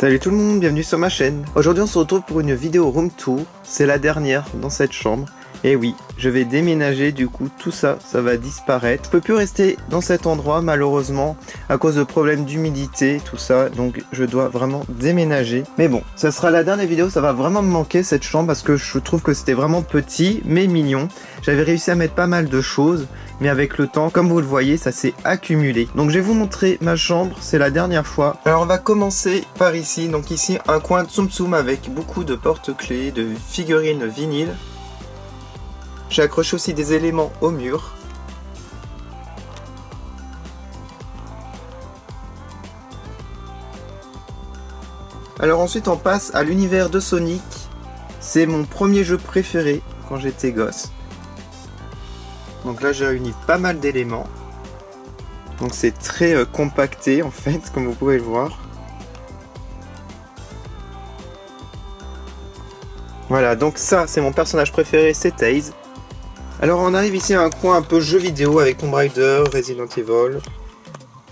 Salut tout le monde, bienvenue sur ma chaîne. Aujourd'hui on se retrouve pour une vidéo room tour, c'est la dernière dans cette chambre. Et oui, je vais déménager, du coup tout ça, ça va disparaître. Je peux plus rester dans cet endroit malheureusement à cause de problèmes d'humidité, tout ça. Donc je dois vraiment déménager. Mais bon, ça sera la dernière vidéo, ça va vraiment me manquer cette chambre parce que je trouve que c'était vraiment petit mais mignon. J'avais réussi à mettre pas mal de choses, mais avec le temps, comme vous le voyez, ça s'est accumulé. Donc je vais vous montrer ma chambre, c'est la dernière fois. Alors on va commencer par ici. Donc ici un coin de Tsum Tsum avec beaucoup de porte-clés, de figurines vinyles. J'ai accroché aussi des éléments au mur. Alors ensuite on passe à l'univers de Sonic. C'est mon premier jeu préféré quand j'étais gosse. Donc là j'ai réuni pas mal d'éléments. Donc c'est très compacté en fait, comme vous pouvez le voir. Voilà, donc ça c'est mon personnage préféré, c'est Tails. Alors on arrive ici à un coin un peu jeu vidéo avec Tomb Raider, Resident Evil.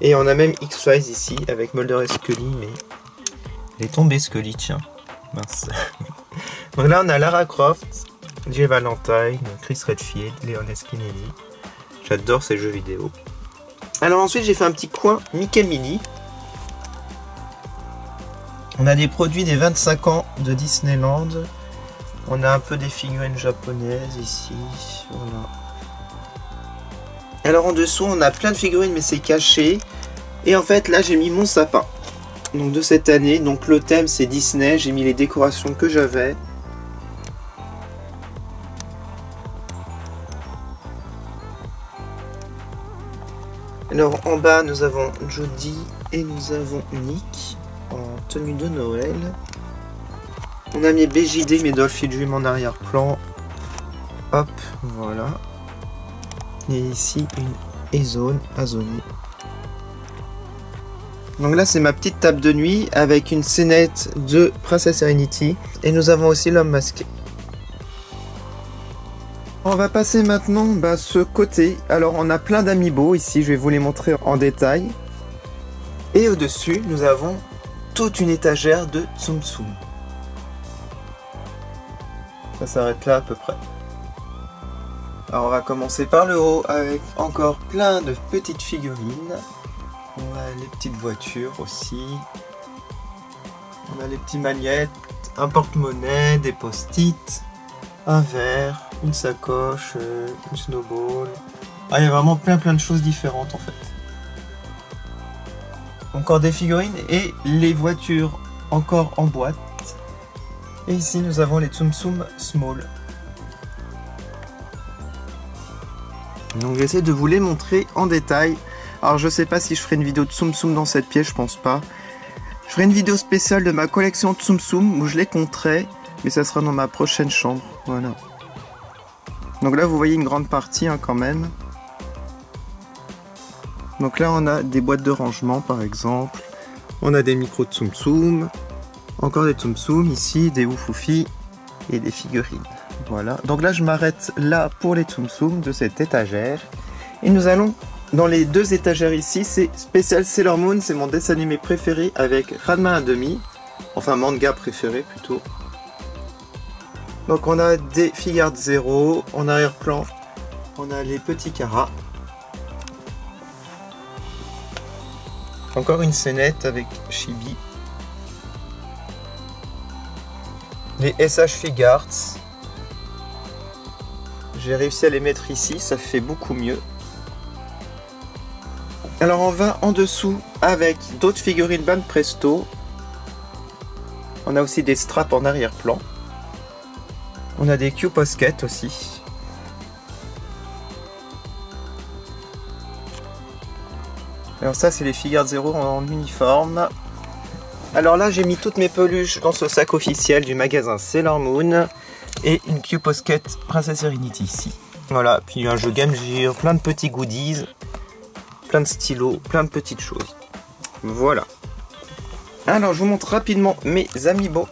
Et on a même X-Files ici avec Mulder et Scully, mais... Elle est tombée Scully, tiens. Mince. Donc là on a Lara Croft, Jill Valentine, Chris Redfield, Leon S. Kennedy. J'adore ces jeux vidéo. Alors ensuite j'ai fait un petit coin Mickey Minnie. On a des produits des 25 ans de Disneyland. On a un peu des figurines japonaises ici, voilà. Alors en dessous on a plein de figurines mais c'est caché. Et en fait là j'ai mis mon sapin. Donc de cette année, donc le thème c'est Disney, j'ai mis les décorations que j'avais. Alors en bas nous avons Jody et nous avons Nick en tenue de Noël. On a mis BJD, mais Dolphy Dream en arrière-plan. Hop, voilà. Et ici, une E-Zone, Azoni. Donc là, c'est ma petite table de nuit avec une scénette de Princess Serenity. Et nous avons aussi l'homme masqué. On va passer maintenant ce côté. Alors, on a plein d'amiibo ici. Je vais vous les montrer en détail. Et au-dessus, nous avons toute une étagère de Tsum Tsum. Ça s'arrête là à peu près. Alors on va commencer par le haut avec encore plein de petites figurines. On a les petites voitures aussi. On a les petits magnettes, un porte-monnaie, des post-it, un verre, une sacoche, une snowball. Ah, il y a vraiment plein de choses différentes en fait. Encore des figurines et les voitures encore en boîte. Et ici nous avons les Tsum Tsum Small. Donc j'essaie de vous les montrer en détail. Alors je sais pas si je ferai une vidéo de Tsum Tsum dans cette pièce, je pense pas. Je ferai une vidéo spéciale de ma collection Tsum Tsum où je les compterai, mais ça sera dans ma prochaine chambre. Voilà. Donc là vous voyez une grande partie quand même. Donc là on a des boîtes de rangement par exemple. On a des micros Tsum Tsum. Encore des Tsum Tsum ici, des Oufoufi et des figurines. Voilà, donc là je m'arrête là pour les Tsum Tsum de cette étagère. Et nous allons dans les deux étagères ici, c'est spécial Sailor Moon, c'est mon dessin animé préféré avec Ranma 1/2. Enfin manga préféré plutôt. Donc on a des Figard Zero, en arrière-plan on a les petits Kara. Encore une scénette avec Chibi. Les SH Figuarts. J'ai réussi à les mettre ici, ça fait beaucoup mieux. Alors on va en dessous avec d'autres figurines Ban Presto. On a aussi des straps en arrière-plan. On a des Q-Posket aussi. Alors ça c'est les Figard Zero en uniforme. Alors là j'ai mis toutes mes peluches dans ce sac officiel du magasin Sailor Moon. Et une Q-Posket Princess Serenity ici. Voilà, puis un jeu Game Gear, plein de petits goodies, plein de stylos, plein de petites choses. Voilà. Alors je vous montre rapidement mes amiibo.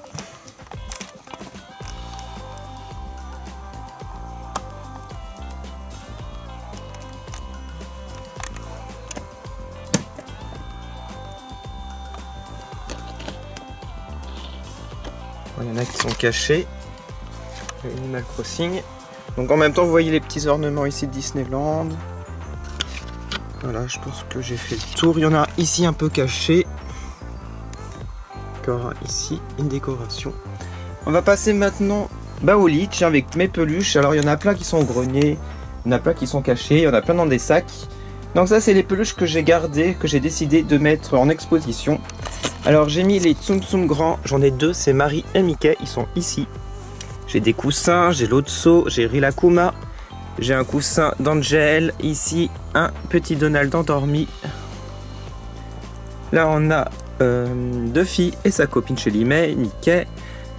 Il y en a qui sont cachés. Animal Crossing. Donc en même temps, vous voyez les petits ornements ici de Disneyland. Voilà, je pense que j'ai fait le tour. Il y en a ici un peu caché. Encore ici, une décoration. On va passer maintenant au lit avec mes peluches. Alors il y en a plein qui sont au grenier. Il y en a plein qui sont cachés. Il y en a plein dans des sacs. Donc ça, c'est les peluches que j'ai gardées, que j'ai décidé de mettre en exposition. Alors j'ai mis les Tsum Tsum grands. J'en ai deux, c'est Marie et Mickey. Ils sont ici. J'ai des coussins, j'ai Lotso, j'ai Rilakkuma, j'ai un coussin d'Angel, ici un petit Donald endormi. Là on a Duffy et sa copine Shelly May, Mickey,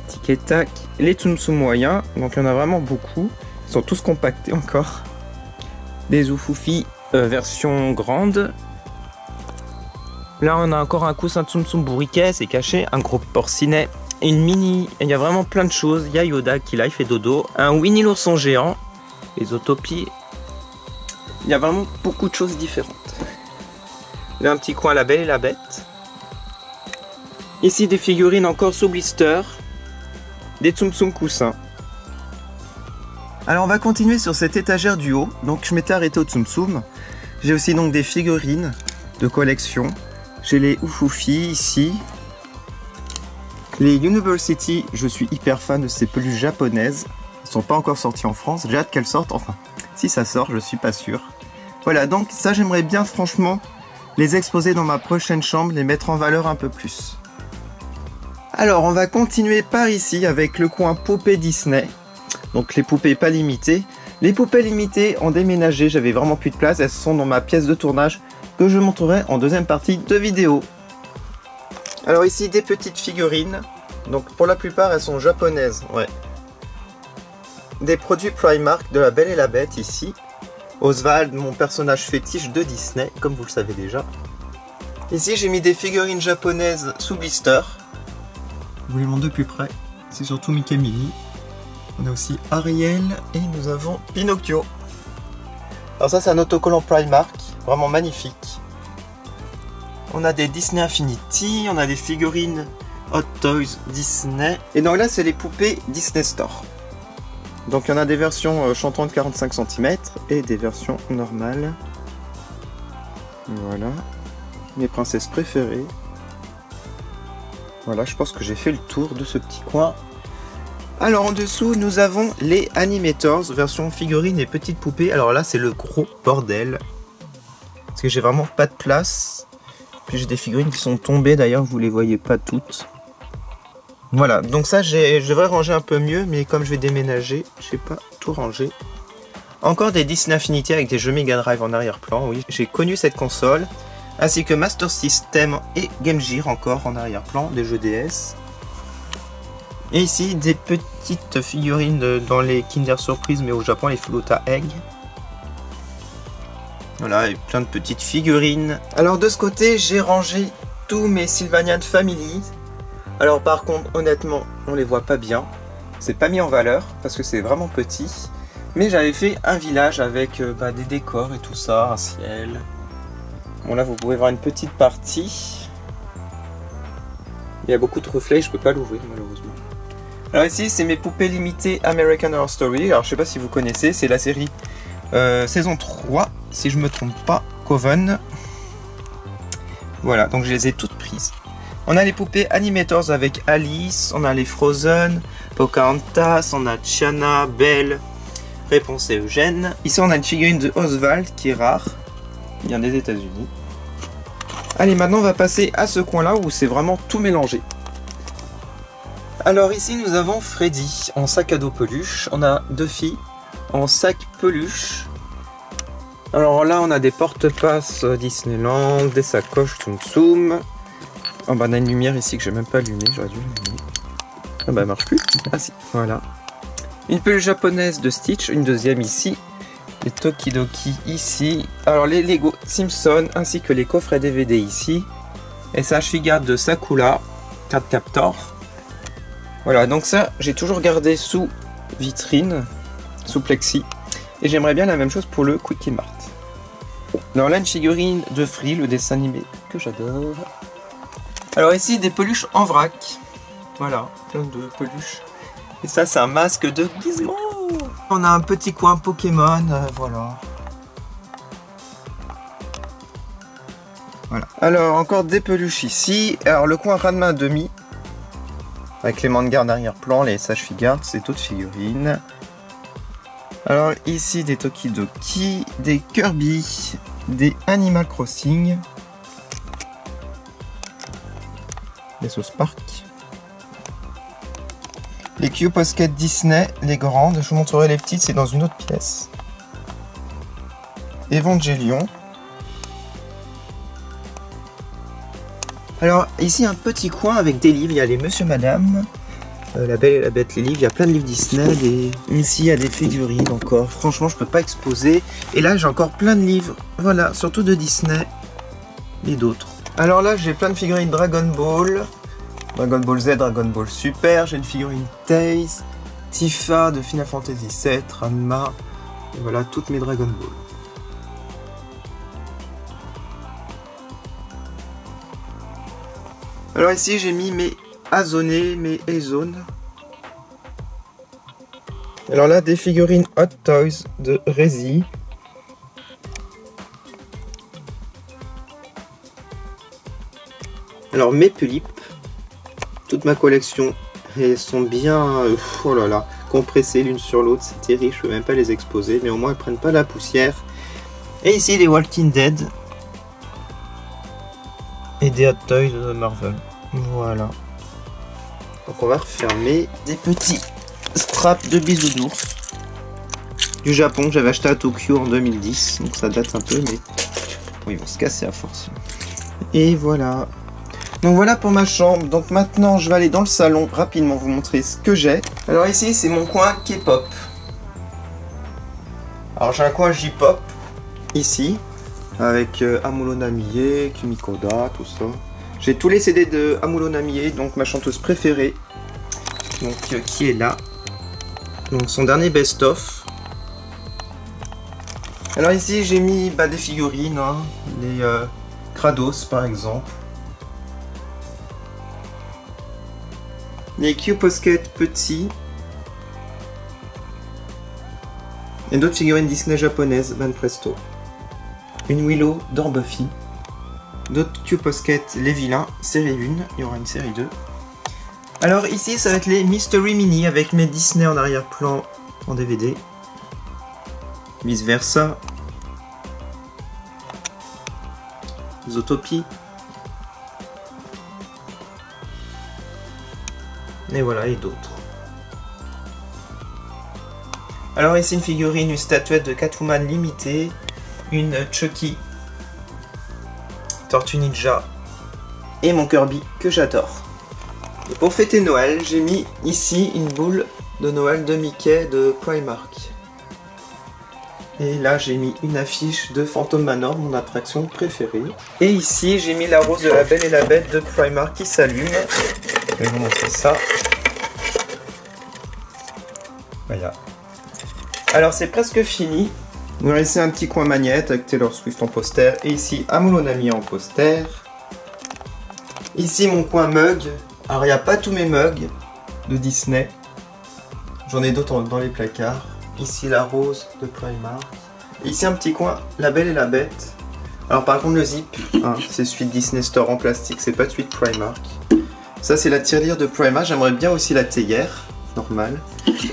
Tic et Tac, les Tsum Tsum moyens, donc il y en a vraiment beaucoup, ils sont tous compactés encore. Des Zoufoufi version grande. Là on a encore un coussin Tsum Tsum bourriquet, c'est caché, un gros porcinet. Une mini, il y a vraiment plein de choses. Il y a Yoda qui là, il fait dodo. Un Winnie l'ourson géant. Les Autopies. Il y a vraiment beaucoup de choses différentes. Là, un petit coin La Belle et la Bête. Ici, des figurines encore sous blister. Des Tsum Tsum coussins. Alors, on va continuer sur cette étagère du haut. Donc, je m'étais arrêté au Tsum Tsum. J'ai aussi donc des figurines de collection. J'ai les Oufoufi ici. Les University, je suis hyper fan de ces peluches japonaises. Elles ne sont pas encore sorties en France. J'ai hâte qu'elles sortent. Enfin, si ça sort, je suis pas sûr. Voilà, donc ça, j'aimerais bien franchement les exposer dans ma prochaine chambre, les mettre en valeur un peu plus. Alors, on va continuer par ici avec le coin poupées Disney. Donc les poupées pas limitées. Les poupées limitées ont déménagé, j'avais vraiment plus de place. Elles sont dans ma pièce de tournage que je montrerai en deuxième partie de vidéo. Alors ici des petites figurines, donc pour la plupart elles sont japonaises, ouais. Des produits Primark de La Belle et la Bête ici. Oswald, mon personnage fétiche de Disney, comme vous le savez déjà. Ici j'ai mis des figurines japonaises sous blister. Je vous les montre de plus près. C'est surtout Mickey Minnie. On a aussi Ariel et nous avons Pinocchio. Alors ça c'est un autocollant Primark, vraiment magnifique. On a des Disney Infinity, on a des figurines Hot Toys Disney. Et donc là, c'est les poupées Disney Store. Donc il y en a des versions chantantes 45 cm et des versions normales. Voilà. Mes princesses préférées. Voilà, je pense que j'ai fait le tour de ce petit coin. Alors en dessous, nous avons les Animators, version figurines et petites poupées. Alors là, c'est le gros bordel. Parce que j'ai vraiment pas de place. Puis j'ai des figurines qui sont tombées d'ailleurs, vous les voyez pas toutes. Voilà, donc ça je devrais ranger un peu mieux, mais comme je vais déménager, je n'ai pas tout rangé. Encore des Disney Infinity avec des jeux Mega Drive en arrière-plan, oui, j'ai connu cette console. Ainsi que Master System et Game Gear encore en arrière-plan, des jeux DS. Et ici des petites figurines dans les Kinder Surprise, mais au Japon les Flotta Egg. Voilà, et plein de petites figurines. Alors de ce côté, j'ai rangé tous mes Sylvanian Family. Alors par contre, honnêtement, on les voit pas bien. C'est pas mis en valeur, parce que c'est vraiment petit. Mais j'avais fait un village avec des décors et tout ça, un ciel. Bon là, vous pouvez voir une petite partie. Il y a beaucoup de reflets, je peux pas l'ouvrir malheureusement. Alors ici, c'est mes poupées limitées American Horror Story. Alors je sais pas si vous connaissez, c'est la série saison 3. Si je me trompe pas, Coven. Voilà, donc je les ai toutes prises. On a les poupées Animators avec Alice, on a les Frozen, Pocahontas, on a Tiana, Belle, Réponse et Eugène. Ici on a une figurine de Oswald qui est rare, il vient des États-Unis. Allez, maintenant on va passer à ce coin là où c'est vraiment tout mélangé. Alors ici nous avons Freddy en sac à dos peluche, on a Duffy en sac peluche. Alors là, on a des porte-passes Disneyland, des sacoches Tsum Tsum. Oh bah on a une lumière ici que j'ai même pas allumée, j'aurais dû l'allumer. Ah bah elle marche plus. Ah si, voilà. Une peluche japonaise de Stitch, une deuxième ici. Les Tokidoki ici. Alors les Lego Simpson ainsi que les coffrets DVD ici. SH Figure de Sakura, Card Captor. Voilà, donc ça, j'ai toujours gardé sous vitrine, sous plexi. Et j'aimerais bien la même chose pour le Quickie Mart. Alors là, une figurine de Free, le dessin animé que j'adore. Alors ici, des peluches en vrac. Voilà, plein de peluches. Et ça, c'est un masque de Gizmo. On a un petit coin Pokémon, voilà. Voilà. Alors, encore des peluches ici. Alors, le coin Ranma demi. Avec les mangas en arrière-plan, les Sage Figures, c'est toutes figurines. Alors, ici, des Tokidoki, des Kirby, des Animal Crossing. Des South Park. Les Q Posket Disney, les grandes. Je vous montrerai les petites, c'est dans une autre pièce. Evangelion. Alors, ici, un petit coin avec des livres. Il y a les Monsieur Madame, La Belle et la Bête, les livres. Il y a plein de livres Disney. Ici, il y a des figurines encore. Franchement, je peux pas exposer. Et là, j'ai encore plein de livres. Voilà, surtout de Disney et d'autres. Alors là, j'ai plein de figurines Dragon Ball. Dragon Ball Z, Dragon Ball Super, j'ai une figurine Tails, Tifa de Final Fantasy VII, Ranma, et voilà toutes mes Dragon Ball. Alors ici j'ai mis mes Azone, mes A-Zone. Alors là des figurines Hot Toys de Rezi. Alors mes Pulip. Toute ma collection, elles sont bien, oh là là, compressées l'une sur l'autre, c'est terrible, je peux même pas les exposer, mais au moins elles prennent pas la poussière. Et ici les Walking Dead et des Hot Toys de Marvel. Voilà. Donc on va refermer des petits straps de bisounours du Japon que j'avais acheté à Tokyo en 2010, donc ça date un peu, mais bon, ils vont se casser à force. Et voilà. Donc voilà pour ma chambre. Donc maintenant je vais aller dans le salon rapidement vous montrer ce que j'ai. Alors ici c'est mon coin K-pop. Alors j'ai un coin J-pop ici avec Amulo Namie, Kumikoda, tout ça. J'ai tous les CD de Amulo Namie, donc ma chanteuse préférée, donc qui est là. Donc son dernier best-of. Alors ici j'ai mis des figurines, hein, les Kratos par exemple. Les Q Posket petits. Et d'autres figurines Disney japonaises, Van Presto. Une Willow dans Buffy. D'autres Q Posket Les Vilains, série 1, il y aura une série 2. Alors ici ça va être les Mystery Mini avec mes Disney en arrière-plan en DVD. Vice versa. Zootopie. Et voilà, et d'autres. Alors ici une figurine, une statuette de Catwoman limitée, une Chucky, Tortue Ninja et mon Kirby que j'adore. Et pour fêter Noël, j'ai mis ici une boule de Noël de Mickey de Primark. Et là j'ai mis une affiche de Phantom Manor, mon attraction préférée. Et ici j'ai mis la rose de la Belle et la Bête de Primark qui s'allume. Je vais vous montrer ça. Voilà. Alors c'est presque fini. On va laisser un petit coin magnète avec Taylor Swift en poster. Et ici Amulo Namie en poster. Ici mon coin mug. Alors il n'y a pas tous mes mugs de Disney. J'en ai d'autres dans les placards. Ici la rose de Primark. Ici un petit coin La Belle et la Bête. Alors par contre le zip, hein, c'est celui de Disney Store en plastique, c'est pas celui de Primark. Ça c'est la tirelire de Primark, j'aimerais bien aussi la théière, normale.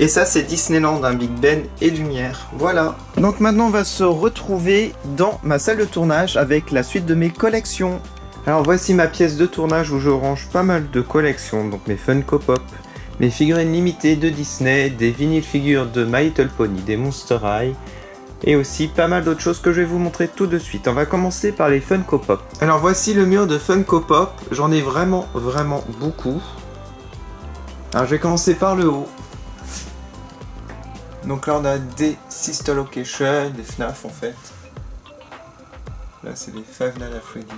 Et ça c'est Disneyland, un Big Ben et lumière, voilà. Donc maintenant on va se retrouver dans ma salle de tournage avec la suite de mes collections. Alors voici ma pièce de tournage où je range pas mal de collections, donc mes Funko Pop, mes figurines limitées de Disney, des vinyles figures de My Little Pony, des Monster High, et aussi pas mal d'autres choses que je vais vous montrer tout de suite. On va commencer par les Funko Pop. Alors voici le mur de Funko Pop, j'en ai vraiment beaucoup. Alors je vais commencer par le haut. Donc là on a des Sister Location, des FNAF en fait. Là c'est les Five Nights at Freddy's.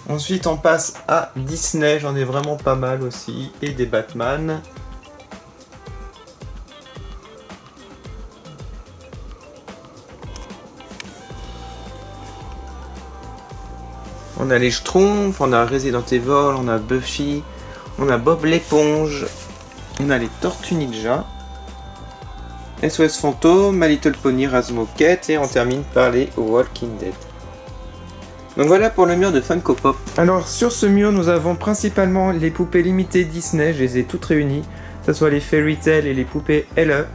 Ensuite on passe à Disney, j'en ai vraiment pas mal aussi, et des Batman. On a les Schtroumpfs, on a Resident Evil, on a Buffy, On a Bob l'éponge. On a les Tortues Ninja. SOS Fantôme, My Little Pony, Razmoket. Et on termine par les Walking Dead. Donc voilà pour le mur de Funko Pop. Alors sur ce mur, nous avons principalement les poupées limitées Disney. Je les ai toutes réunies. Que ce soit les Fairy Tail et les poupées LE.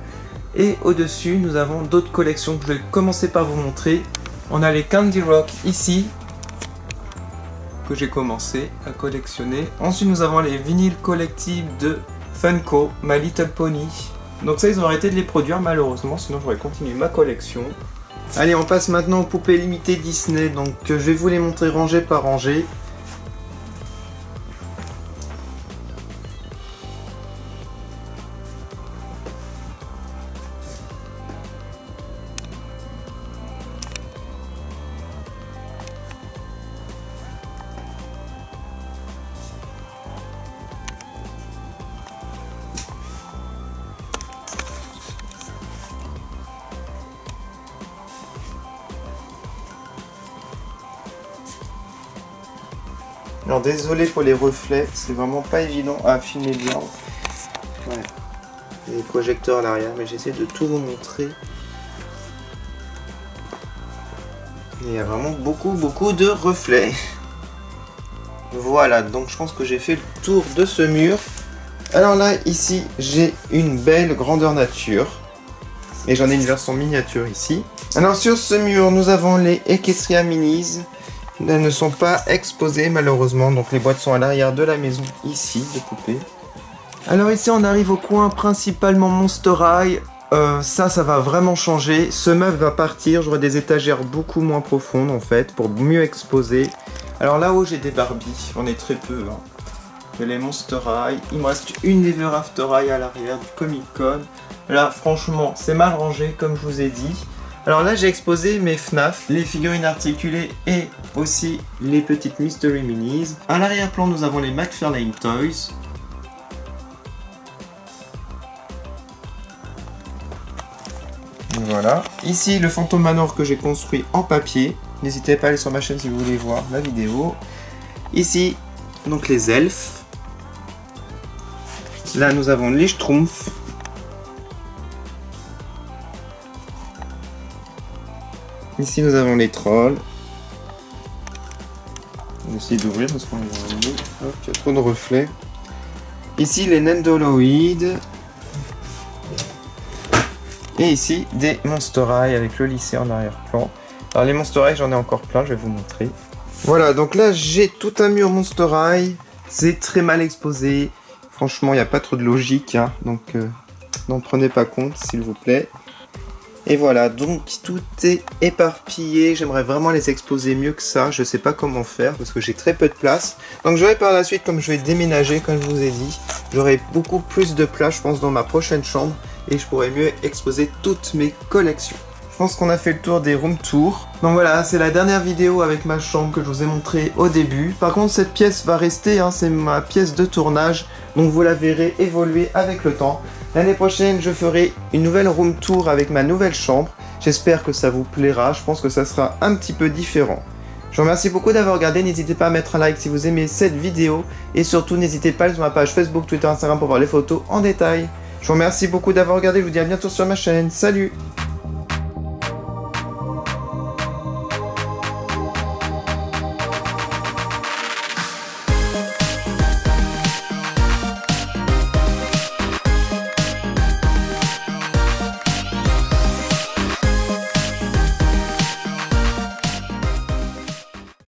Et au-dessus, nous avons d'autres collections que je vais commencer par vous montrer. On a les Candy Rock ici, que j'ai commencé à collectionner. Ensuite, nous avons les vinyles collectibles de Funko, My Little Pony. Donc ça, ils ont arrêté de les produire malheureusement, sinon j'aurais continué ma collection. Allez, on passe maintenant aux poupées limitées Disney. Donc je vais vous les montrer rangée par rangée. Alors désolé pour les reflets, c'est vraiment pas évident à filmer bien. Ouais. Il y a des projecteurs à l'arrière, mais j'essaie de tout vous montrer. Il y a vraiment beaucoup de reflets. Voilà, donc je pense que j'ai fait le tour de ce mur. Alors là, ici, j'ai une belle grandeur nature. Et j'en ai une version miniature ici. Alors sur ce mur, nous avons les Equestria Minis. Elles ne sont pas exposées malheureusement, donc les boîtes sont à l'arrière de la maison, ici, de poupées. Alors ici on arrive au coin principalement Monster High. Ça va vraiment changer. Ce meuble va partir, j'aurai des étagères beaucoup moins profondes en fait, pour mieux exposer. Alors là-haut j'ai des Barbie, j'en ai très peu. Hein. J'ai les Monster High, il me reste une Ever After High à l'arrière du Comic Con. Là franchement c'est mal rangé comme je vous ai dit. Alors là j'ai exposé mes FNAF, les figurines articulées et aussi les petites Mystery Minis. À l'arrière-plan nous avons les McFarlane Toys. Voilà. Ici le Phantom Manor que j'ai construit en papier. N'hésitez pas à aller sur ma chaîne si vous voulez voir la vidéo. Ici donc les elfes. Là nous avons les Schtroumpfs. Ici nous avons les trolls. On va essayer d'ouvrir parce qu'on il y a trop de reflets. Ici les Nendoloids. Et ici des Monster High avec le lycée en arrière-plan. Alors les Monster High j'en ai encore plein, je vais vous montrer. Voilà, donc là j'ai tout un mur Monster High. C'est très mal exposé. Franchement il n'y a pas trop de logique. Hein, donc n'en prenez pas compte s'il vous plaît. Et voilà, donc tout est éparpillé, j'aimerais vraiment les exposer mieux que ça, je sais pas comment faire parce que j'ai très peu de place. Donc j'aurai par la suite, comme je vais déménager, comme je vous ai dit, j'aurai beaucoup plus de place je pense dans ma prochaine chambre et je pourrai mieux exposer toutes mes collections. Je pense qu'on a fait le tour des room tours. Donc voilà, c'est la dernière vidéo avec ma chambre que je vous ai montré au début. Par contre cette pièce va rester, hein, c'est ma pièce de tournage, donc vous la verrez évoluer avec le temps. L'année prochaine, je ferai une nouvelle room tour avec ma nouvelle chambre. J'espère que ça vous plaira. Je pense que ça sera un petit peu différent. Je vous remercie beaucoup d'avoir regardé. N'hésitez pas à mettre un like si vous aimez cette vidéo. Et surtout, n'hésitez pas à aller sur ma page Facebook, Twitter, Instagram pour voir les photos en détail. Je vous remercie beaucoup d'avoir regardé. Je vous dis à bientôt sur ma chaîne. Salut!